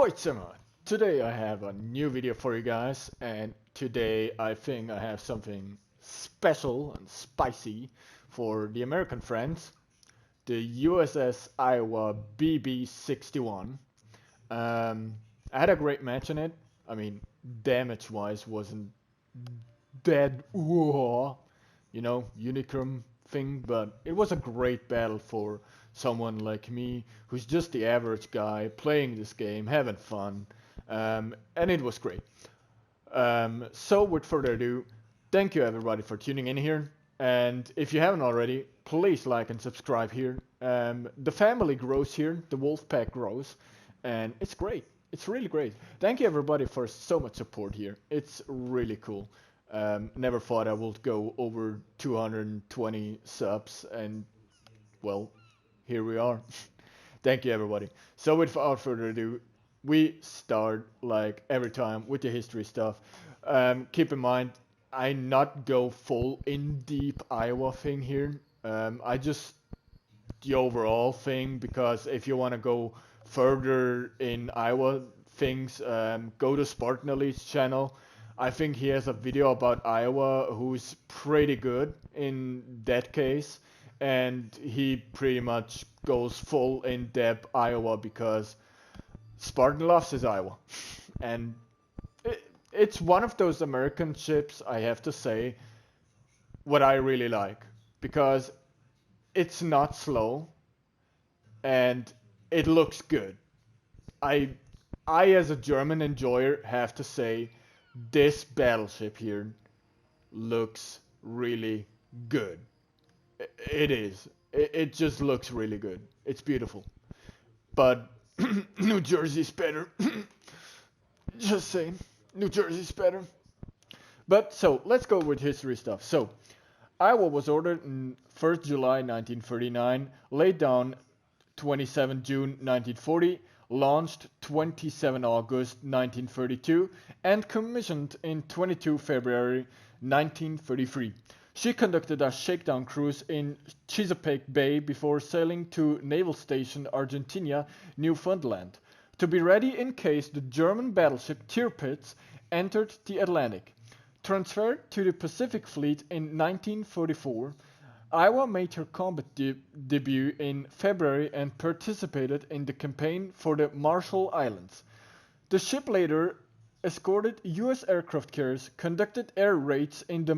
Hoi Zämma! Today I have a new video for you guys, and today I think I have something special and spicy for the American friends. The U.S.S Iowa BB-61. I had a great match in it. I mean, damage-wise wasn't that unicron thing, but it was a great battle for someone like me who's just the average guy playing this game, having fun, and it was great. So with further ado, thank you everybody for tuning in here, and if you haven't already, please like and subscribe here. The family grows here, the wolf pack grows, and it's great. It's really great. Thank you everybody for so much support here. It's really cool. Never thought I would go over 220 subs, and well, here we are. Thank you everybody. So without further ado, we start like every time with the history stuff. Keep in mind, I not go full in deep Iowa thing here. I just the overall thing, because if you want to go further in Iowa things, go to Spartan Elite's channel. I think he has a video about Iowa who's pretty good in that case, and he pretty much goes full in depth Iowa because Spartan loves his Iowa. And it's one of those American ships, I have to say, what I really like, because it's not slow and it looks good. I as a German enjoyer have to say this battleship here looks really good. It is. It just looks really good. It's beautiful. But New Jersey's better. Just saying. New Jersey's better. But so, let's go with history stuff. So, Iowa was ordered on 1st July 1939, laid down 27 June 1940, launched 27 August 1932, and commissioned in 22 February 1933. She conducted a shakedown cruise in Chesapeake Bay before sailing to Naval Station Argentina, Newfoundland, to be ready in case the German battleship Tirpitz entered the Atlantic. Transferred to the Pacific Fleet in 1944, Iowa made her combat debut in February and participated in the campaign for the Marshall Islands. The ship later escorted U.S. aircraft carriers, conducted air raids in the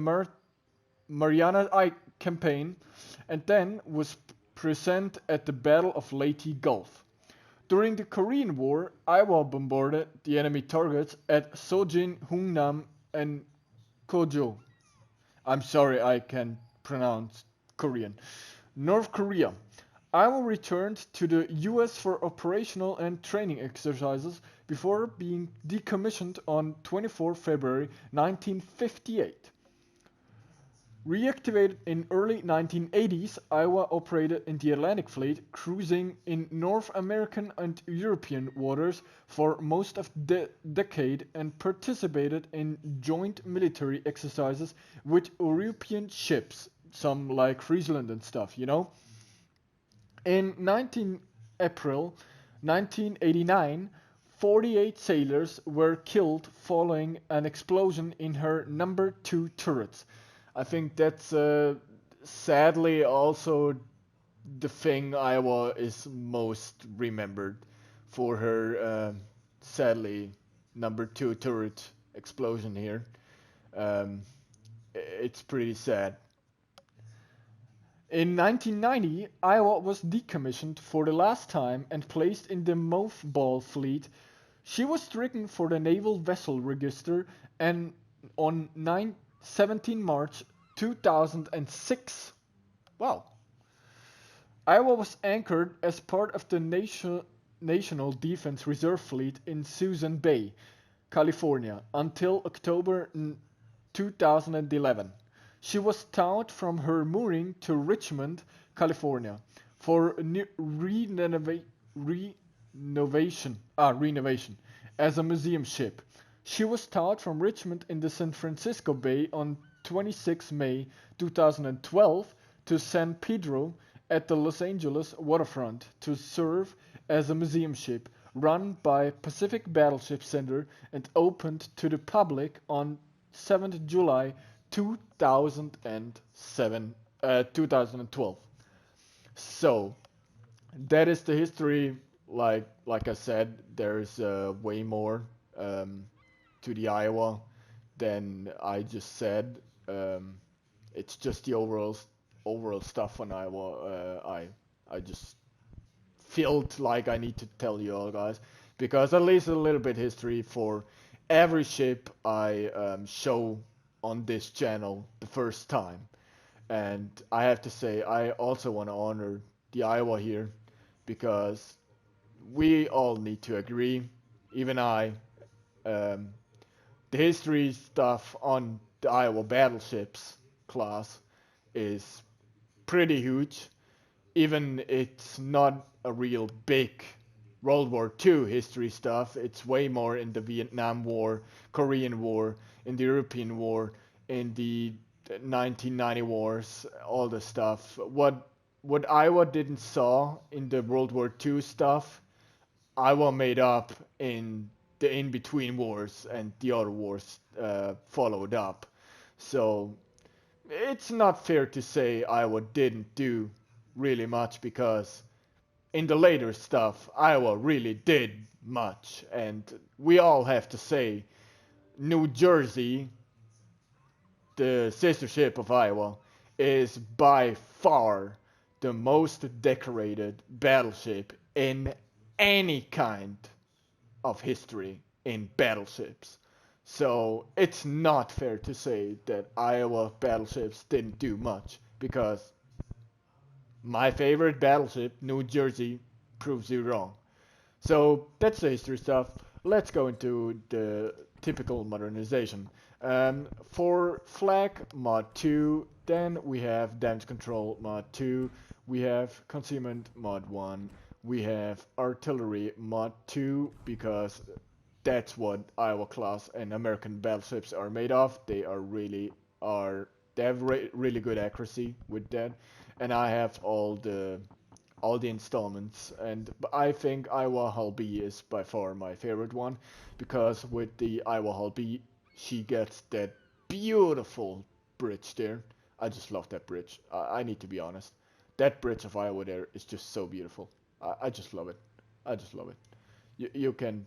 Mariana Campaign, and then was present at the Battle of Leyte Gulf. During the Korean War, Iowa bombarded the enemy targets at Sojin, Hungnam, and Kojo. I'm sorry I can't pronounce Korean. North Korea. Iowa returned to the U.S. for operational and training exercises before being decommissioned on 24 February 1958. Reactivated in early 1980s, Iowa operated in the Atlantic Fleet, cruising in North American and European waters for most of the decade, and participated in joint military exercises with European ships, some like Friesland and stuff, you know. In April 1989, 48 sailors were killed following an explosion in her number 2 turrets. I think that's sadly also the thing Iowa is most remembered for, her sadly number 2 turret explosion here. It's pretty sad. In 1990, Iowa was decommissioned for the last time and placed in the mothball fleet. She was stricken for the Naval Vessel Register, and on 17 March 2006. Wow. Iowa was anchored as part of the National Defense Reserve Fleet in Suisun Bay, California, until October 2011. She was towed from her mooring to Richmond, California, for renovation as a museum ship. She was towed from Richmond in the San Francisco Bay on 26 May 2012 to San Pedro at the Los Angeles waterfront to serve as a museum ship, run by Pacific Battleship Center and opened to the public on 7th July 2012. So that is the history. Like I said, there's way more to the Iowa than I just said. It's just the overall stuff on Iowa. I just felt like I need to tell you all guys, because at least a little bit history for every ship I show on this channel the first time. And I have to say, I also want to honor the Iowa here, because we all need to agree, even I, the history stuff on the Iowa battleships class is pretty huge. Even it's not a real big World War II history stuff. It's way more in the Vietnam War, Korean War, in the European War, in the 1990 wars, all the stuff. What Iowa didn't saw in the World War II stuff, Iowa made up in the in-between wars, and the other wars followed up. So it's not fair to say Iowa didn't do really much, because in the later stuff, Iowa really did much. And we all have to say, New Jersey, the sister ship of Iowa, is by far the most decorated battleship in any kind of history in battleships. So it's not fair to say that Iowa battleships didn't do much, because my favorite battleship, New Jersey, proves you wrong. So that's the history stuff. Let's go into the typical modernization. For flag mod 2, then we have damage control mod 2, we have concealment mod 1, we have artillery mod 2, because that's what Iowa class and American battleships are made of. They have really good accuracy with that. And I have all the installments, and I think Iowa Hull B is by far my favorite one, because with the Iowa Hull B, she gets that beautiful bridge there. I just love that bridge. I need to be honest. That bridge of Iowa there is just so beautiful. I just love it. I just love it. You can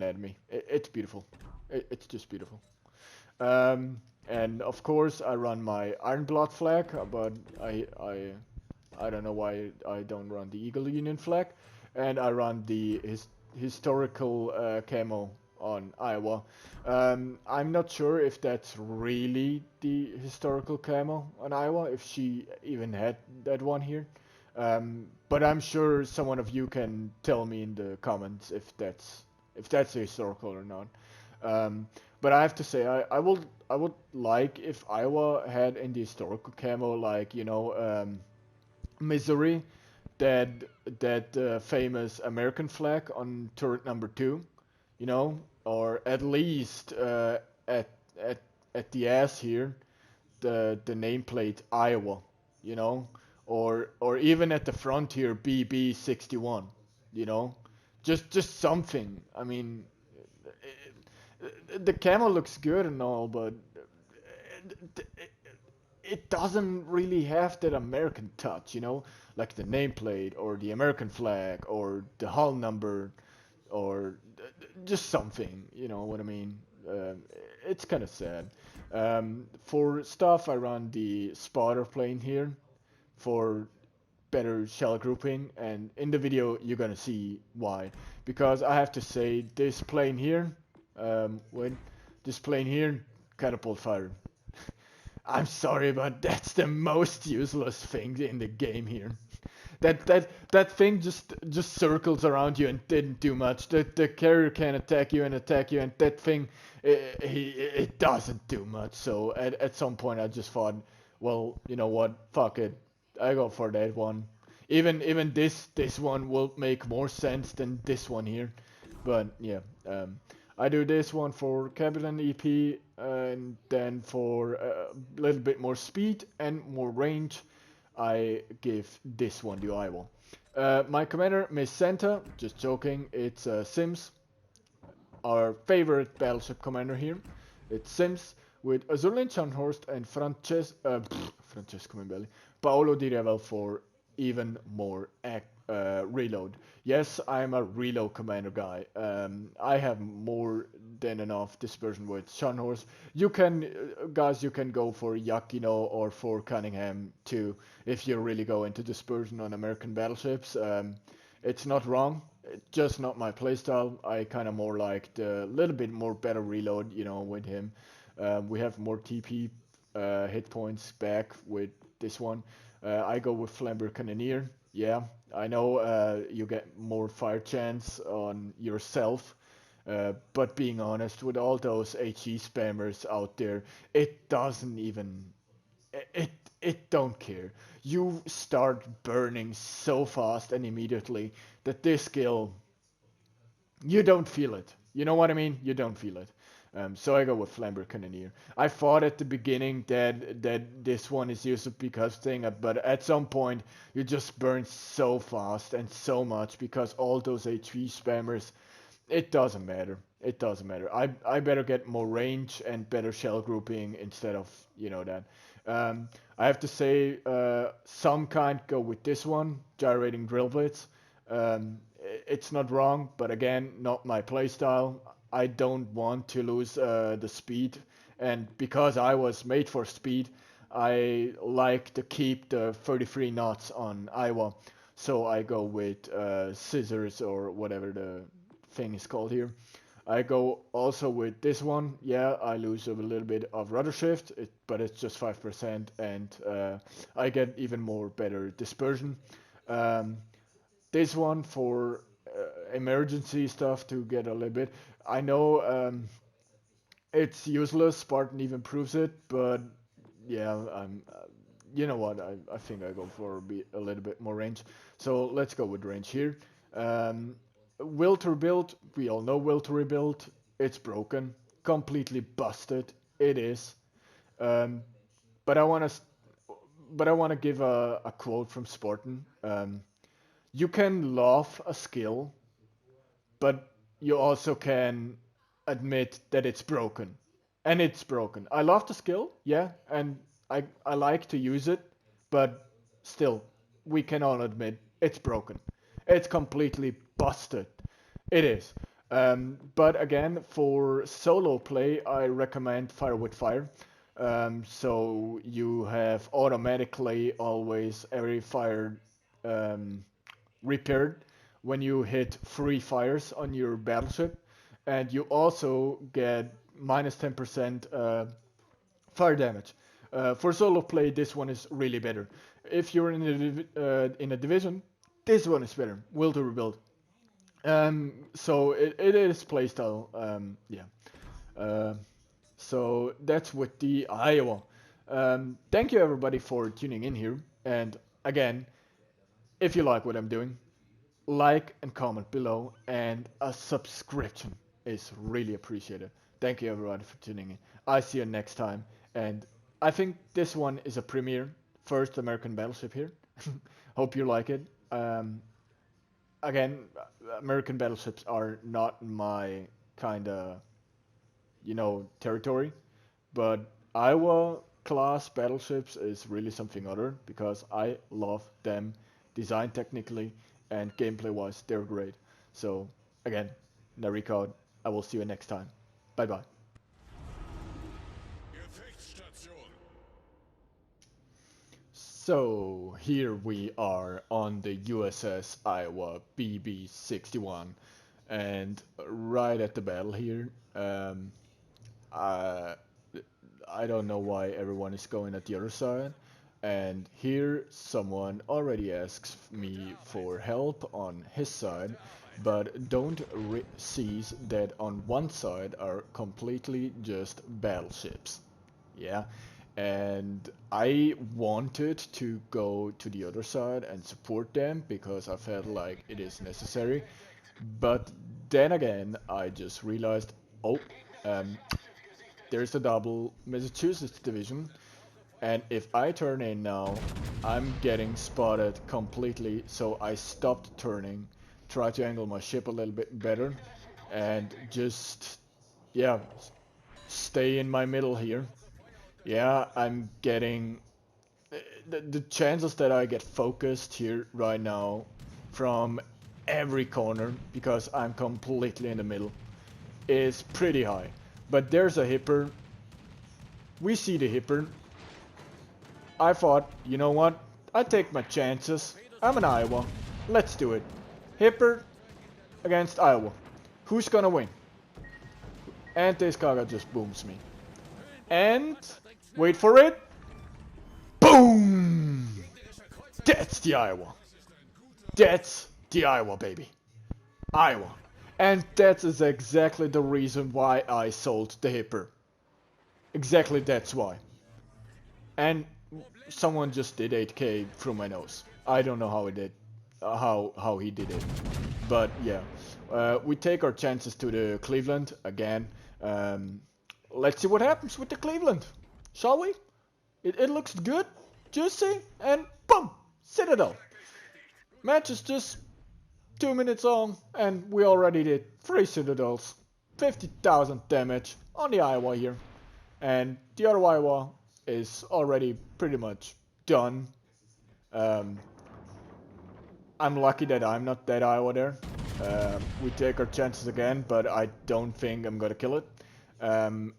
add me. It's beautiful. It's just beautiful. And of course I run my Iron Blood flag, but I don't know why I don't run the Eagle Union flag, and I run the historical camo on Iowa. I'm not sure if that's really the historical camo on Iowa, if she even had that one here. But I'm sure someone of you can tell me in the comments if that's historical or not. But I have to say, I would like if Iowa had in the historical camo, like, you know, Missouri, that famous American flag on turret number 2, you know, or at least at the ass here, the nameplate Iowa, you know, or even at the front here, BB-61, you know, just something. I mean, the camo looks good and all, but it doesn't really have that American touch, you know, like the nameplate or the American flag or the hull number or just something, you know what I mean? It's kind of sad. For stuff, I run the spotter plane here for better shell grouping, and in the video you're gonna see why. Because I have to say, this plane here, this plane here, catapult fire. I'm sorry, but that's the most useless thing in the game here. That thing just circles around you and didn't do much. The carrier can attack you, and that thing it doesn't do much. So at some point I just thought, well, you know what, fuck it, I go for that one. Even this one will make more sense than this one here. But yeah, I do this one for Captain EP, and then for a little bit more speed and more range, I give this one to Iowa. My commander, Miss Santa, just joking, it's Sims, our favorite battleship commander here. It's Sims with Azurlin Scharnhorst and Francesco Mimbelli, Paolo Di Revel for even more reload. Yes, I'm a reload commander guy. I have more than enough dispersion with Scharnhorst. You can, guys, you can go for Yakino or for Cunningham too if you really go into dispersion on American battleships. It's not wrong. It's just not my playstyle. I kind of more like the little bit more better reload, you know, with him. We have more TP hit points back with this one. I go with Flamber Cannoneer. Yeah, I know you get more fire chance on yourself. But being honest, with all those HE spammers out there, it doesn't even it it don't care. You start burning so fast and immediately that this skill you don't feel it. You know what I mean? You don't feel it. So I go with Flamber Cannoneer. I thought at the beginning that this one is used because thing, but at some point you just burn so fast and so much because all those HV spammers. It doesn't matter. It doesn't matter. I better get more range and better shell grouping instead of that. I have to say some kind go with this one, gyrating drill blitz. It's not wrong, but again, not my playstyle. I don't want to lose the speed, and because I was made for speed, I like to keep the 33 knots on Iowa. So I go with scissors or whatever the thing is called here. I go also with this one. Yeah, I lose a little bit of rudder shift, but it's just 5%, and I get even more better dispersion. Um, this one for emergency stuff to get a little bit. I know it's useless. Spartan even proves it, but yeah, you know what? I think I go for a little bit more range. So let's go with range here. Will to rebuild. We all know will to rebuild. It's broken, completely busted. It is. Um, but I want to. But I want to give a quote from Spartan. You can love a skill, but you also can admit that it's broken. And it's broken. I love the skill, yeah, and I like to use it, but still, we can all admit it's broken. It's completely busted. It is. But again, for solo play, I recommend Fire with Fire. So you have automatically always every fire um, repaired when you hit 3 fires on your battleship, and you also get minus 10% fire damage. For solo play, this one is really better. If you're in a division, this one is better. Will to rebuild. So it is playstyle. Yeah. Uh, so that's with the Iowa. Thank you everybody for tuning in here. And again, if you like what I'm doing, like and comment below, and a subscription is really appreciated. Thank you everybody for tuning in. I see you next time, and I think this one is a premiere, first American battleship here. Hope you like it. Again, American battleships are not my kind of territory, but Iowa class battleships is really something other because I love them, design technically and gameplay wise, they're great. So again, Nariko, I will see you next time. Bye bye. So here we are on the U.S.S Iowa BB-61, and right at the battle here, I I don't know why everyone is going at the other side. And here someone already asks me for help on his side, but don't sees that on one side are completely just battleships. Yeah. And I wanted to go to the other side and support them because I felt like it is necessary. But then again, I just realized, oh, um, there's a double Massachusetts division. And if I turn in now, I'm getting spotted completely, so I stopped turning, try to angle my ship a little bit better, and just, yeah, stay in my middle here. Yeah, I'm getting, the chances that I get focused here right now from every corner, because I'm completely in the middle, is pretty high. But there's a hipper. We see the hipper. I thought, you know what? I take my chances. I'm in Iowa. Let's do it. Hipper against Iowa. Who's gonna win? And this Kaga just booms me. And wait for it. Boom! That's the Iowa. That's the Iowa, baby. Iowa. And that is exactly the reason why I sold the hipper. Exactly that's why. And someone just did 8k through my nose. I don't know how he did, how he did it, but yeah, we take our chances to the Cleveland again. Let's see what happens with the Cleveland, shall we? It looks good, juicy, and boom, Citadel. Match is just 2 minutes long, and we already did 3 Citadels, 50,000 damage on the Iowa here, and the other Iowa is already pretty much done. I'm lucky that I'm not that Iowa there. We take our chances again, but I don't think I'm gonna kill it.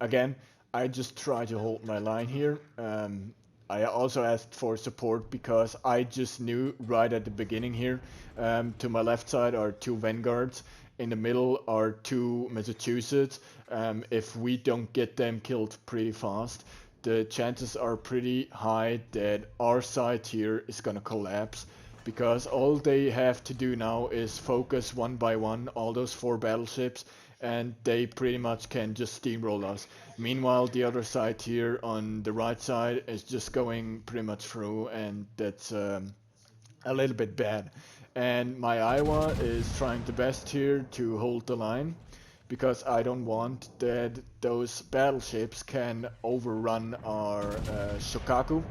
Again, I just try to hold my line here. I also asked for support because I just knew right at the beginning here, to my left side are 2 Vanguards, in the middle are 2 Massachusetts. If we don't get them killed pretty fast, the chances are pretty high that our side here is gonna collapse, because all they have to do now is focus one by one all those 4 battleships, and they pretty much can just steamroll us. Meanwhile, the other side here on the right side is just going pretty much through, and that's a little bit bad. And my Iowa is trying the best here to hold the line, because I don't want that those battleships can overrun our Shokaku.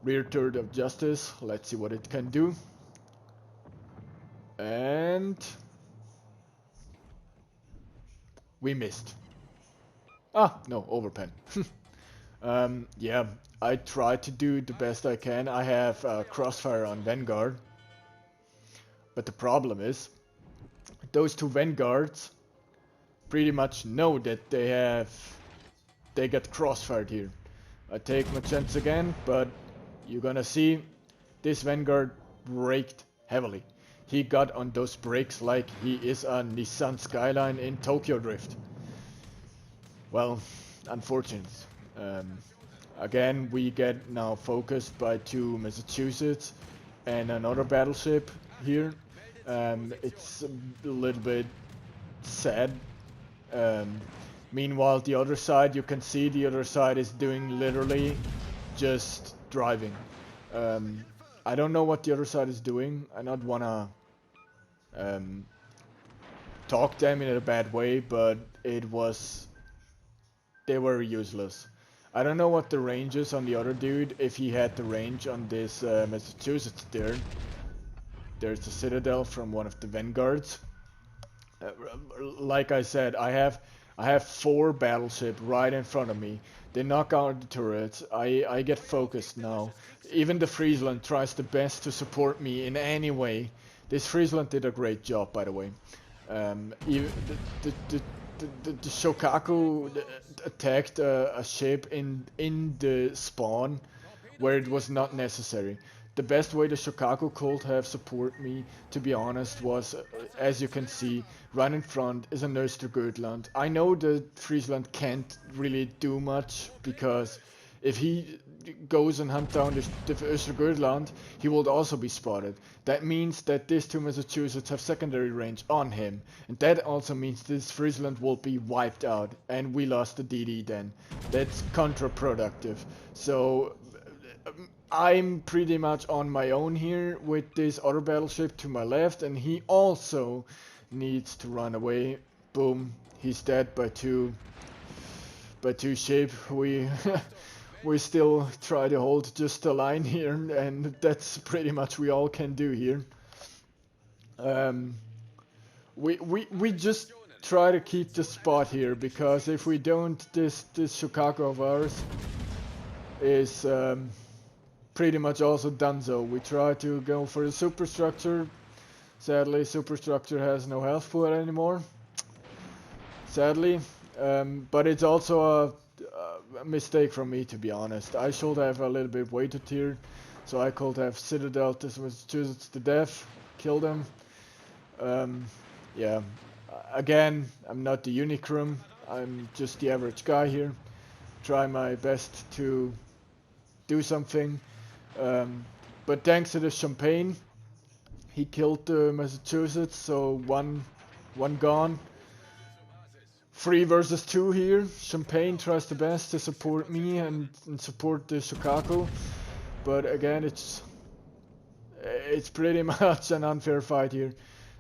Rear turret of justice, let's see what it can do. And we missed. Ah, no, overpen. Yeah, I try to do the best I can. I have crossfire on Vanguard, but the problem is those 2 Vanguards pretty much know that they get crossfired here. I take my chance again, but you're gonna see this Vanguard braked heavily. He got on those brakes like he is a Nissan Skyline in Tokyo Drift. Well, unfortunate. Again, we get now focused by 2 Massachusetts and another battleship here. It's a little bit sad. Meanwhile, the other side, you can see the other side is doing literally just driving. I don't know what the other side is doing. I don't wanna talk them in a bad way, but they were useless. I don't know what the range is on the other dude, if he had the range on this Massachusetts there. There's the Citadel from one of the Vanguards. Like I said, I have 4 battleship right in front of me. They knock out the turrets. I get focused now. Even the Friesland tries the best to support me in any way. This Friesland did a great job, by the way. Even the Shokaku attacked a ship in the spawn where it was not necessary. The best way the Shokaku could have support me, to be honest, was, as you can see, right in front is an Östergötland. I know the Friesland can't really do much, because if he goes and hunt down the Östergötland, he will also be spotted. That means that these 2 Massachusetts have secondary range on him, and that also means this Friesland will be wiped out, and we lost the DD then. That's counterproductive. So I'm pretty much on my own here with this other battleship to my left, and he also needs to run away. Boom, he's dead by two ship. we still try to hold just a line here, and that's pretty much we all can do here. We just try to keep the spot here, because if we don't, this Shokaku of ours is pretty much also donezo. We try to go for the superstructure. Sadly, superstructure has no health pool anymore. Sadly, but it's also a mistake from me, to be honest. I should have a little bit waited here, so I could have citadel this Massachusetts to death, killed him. Yeah, again, I'm not the Unicron, I'm just the average guy here. Try my best to do something, but thanks to the Champagne, he killed the Massachusetts, so one gone. 3 versus 2 here. Champagne tries the best to support me and support the Shokaku, but again, it's pretty much an unfair fight here.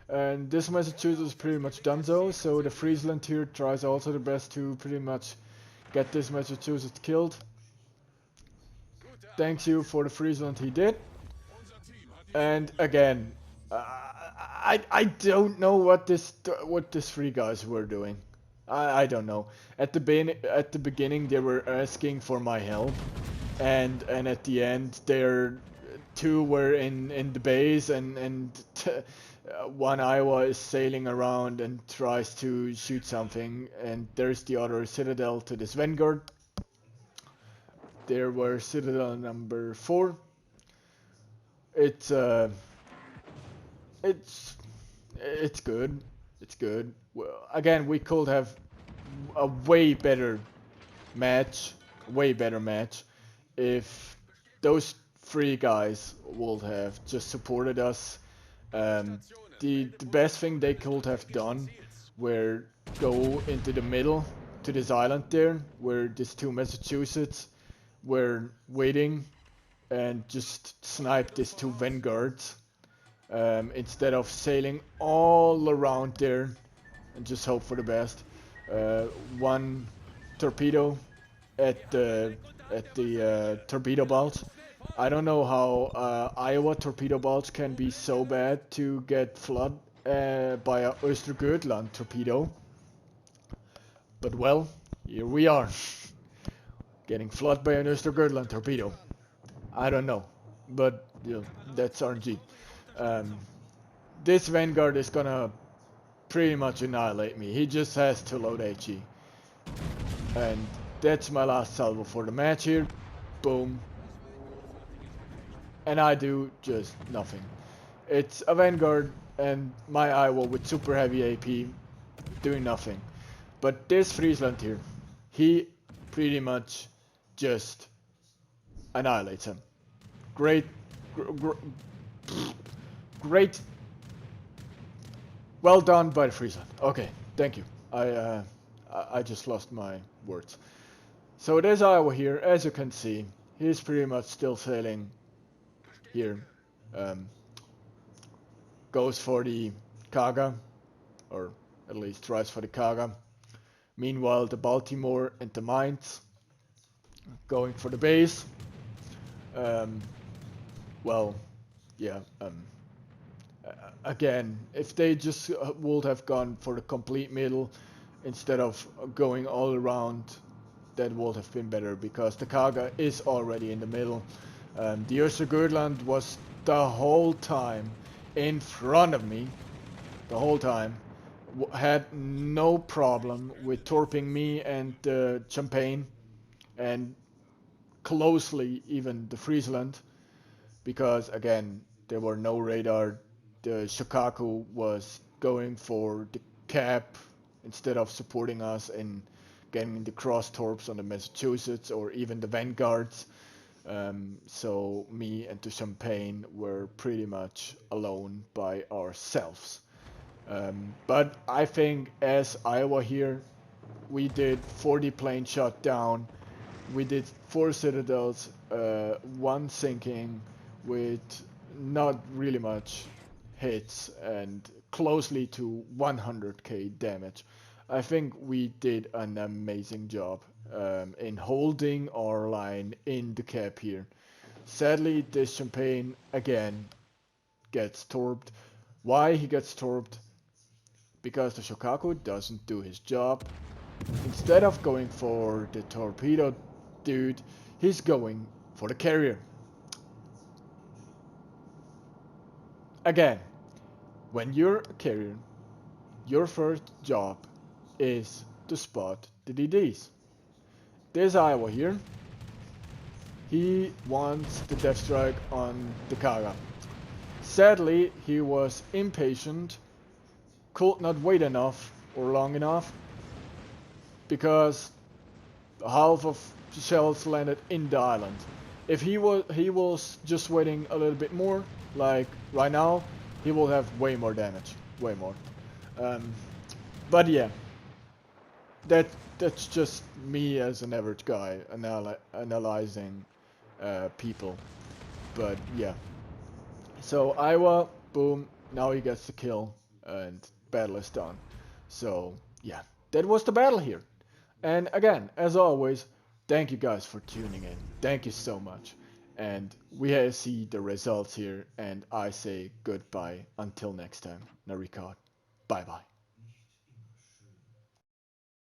And this Massachusetts is pretty much donezo, so the Friesland here tries also the best to pretty much get this Massachusetts killed. Thanks you for the Friesland he did. And again, I don't know what these 3 guys were doing. I don't know. At the beginning they were asking for my help, and at the end their 2 were in the base, and one Iowa is sailing around and tries to shoot something, and there's the other citadel to this Vanguard. There were citadel number 4. It's good. It's good. Well, again, we could have a way better match, if those 3 guys would have just supported us. The best thing they could have done were go into the middle to this island there, where these 2 Massachusetts were waiting, and just snipe these 2 Vanguards, instead of sailing all around there and just hope for the best. 1 torpedo at the torpedo bulge. I don't know how Iowa torpedo bulge can be so bad to get flooded by a Östergötland torpedo. But well, here we are, getting flooded by an Östergötland torpedo. I don't know, but you know, that's RNG. This Vanguard is gonna pretty much annihilate me. He just has to load HE. And that's my last salvo for the match here. Boom. And I do just nothing. It's a Vanguard and my Iowa with super heavy AP doing nothing. But this Friesland here, he pretty much just annihilates him. Great. Well done by the Friesland. Okay, thank you. I just lost my words. So there's Iowa here, as you can see. He's pretty much still sailing here. Goes for the Kaga, or at least tries for the Kaga. Meanwhile, the Baltimore and the Mainz going for the base. Well, yeah. Again, if they just would have gone for the complete middle instead of going all around, that would have been better, because the Kaga is already in the middle. The Östergötland was the whole time in front of me, the whole time, had no problem with torping me and the Champagne, and closely even the Friesland, because again, there were no radar. The Shokaku was going for the cap instead of supporting us in getting the cross torps on the Massachusetts or even the Vanguards. So me and the Champagne were pretty much alone by ourselves. But I think as Iowa here, we did 40 plane shot down. We did 4 citadels, 1 sinking with not really much hits and closely to 100k damage. I think we did an amazing job in holding our line in the cap here. Sadly, this champagne again gets torped. Why he gets torped? Because the Shokaku doesn't do his job. Instead of going for the torpedo dude, he's going for the carrier. Again, when you're a carrier, your first job is to spot the DDs. There's Iowa here. He wants the death strike on the Kaga. Sadly, he was impatient, could not wait enough or long enough, because half of the shells landed in the island. If he was just waiting a little bit more, like right now, he will have way more damage, way more. But yeah, that's just me as an average guy analyzing people. But yeah, so Iowa, boom, now he gets the kill and battle is done. So yeah, that was the battle here. And again, as always, thank you guys for tuning in. Thank you so much. And we see the results here, and I say goodbye until next time. Nariko. Bye bye.